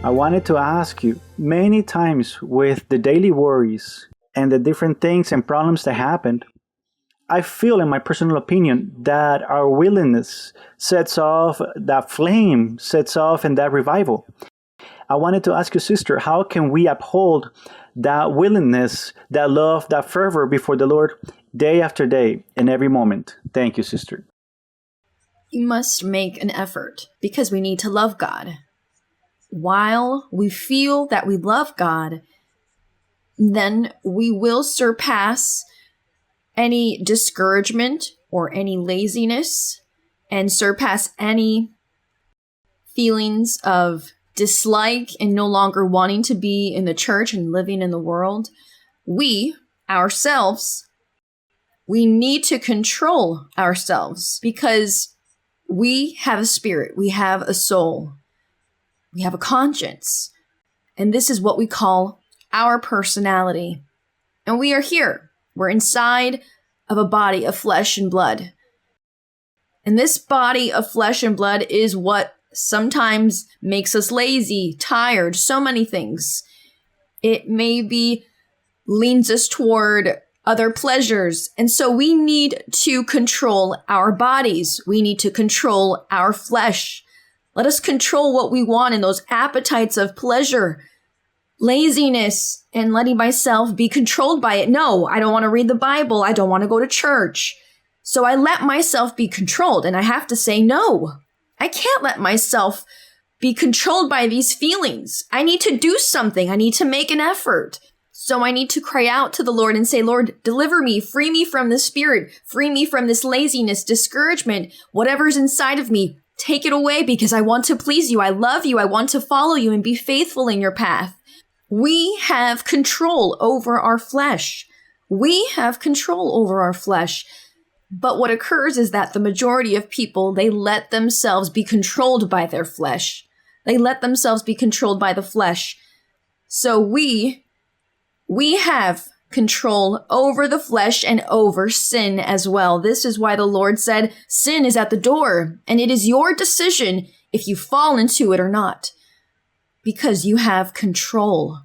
I wanted to ask you, many times with the daily worries and the different things and problems that happened, I feel, in my personal opinion, that our willingness sets off, that flame sets off in that revival. I wanted to ask you, sister, how can we uphold that willingness, that love, that fervor before the Lord day after day in every moment? Thank you, sister. You must make an effort because we need to love God. While we feel that we love God, then we will surpass any discouragement or any laziness and surpass any feelings of dislike and no longer wanting to be in the church and living in the world. We, ourselves, we need to control ourselves because we have a spirit, we have a soul, we have a conscience, and this is what we call our personality. And we are here. We're inside of a body of flesh and blood. And this body of flesh and blood is what sometimes makes us lazy, tired, so many things. It maybe leans us toward other pleasures. And so we need to control our bodies. We need to control our flesh. Let us control what we want in those appetites of pleasure, laziness, and letting myself be controlled by it. No, I don't want to read the Bible. I don't want to go to church. So I let myself be controlled, and I have to say, no, I can't let myself be controlled by these feelings. I need to do something. I need to make an effort. So I need to cry out to the Lord and say, Lord, deliver me, free me from this spirit, free me from this laziness, discouragement, whatever's inside of me. Take it away because I want to please you. I love you. I want to follow you and be faithful in your path. We have control over our flesh. We have control over our flesh. But what occurs is that the majority of people, they let themselves be controlled by their flesh. They let themselves be controlled by the flesh. So we have control over the flesh and over sin as well. This is why the Lord said, sin is at the door, and it is your decision if you fall into it or not. Because you have control.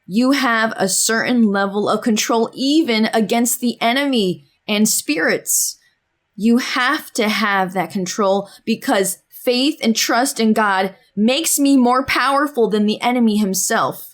You have a certain level of control even against the enemy and spirits. You have to have that control because faith and trust in God makes me more powerful than the enemy himself.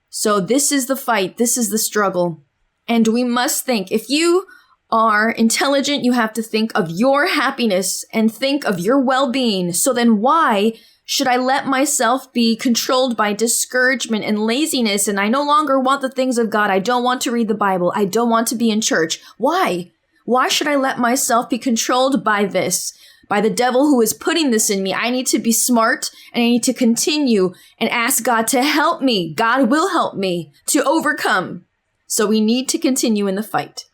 So this is the fight. This is the struggle. And we must think, if you are intelligent, you have to think of your happiness and think of your well-being. So then why should I let myself be controlled by discouragement and laziness? And I no longer want the things of God. I don't want to read the Bible. I don't want to be in church. Why? Why should I let myself be controlled by this? By the devil who is putting this in me. I need to be smart and I need to continue and ask God to help me. God will help me to overcome. So we need to continue in the fight.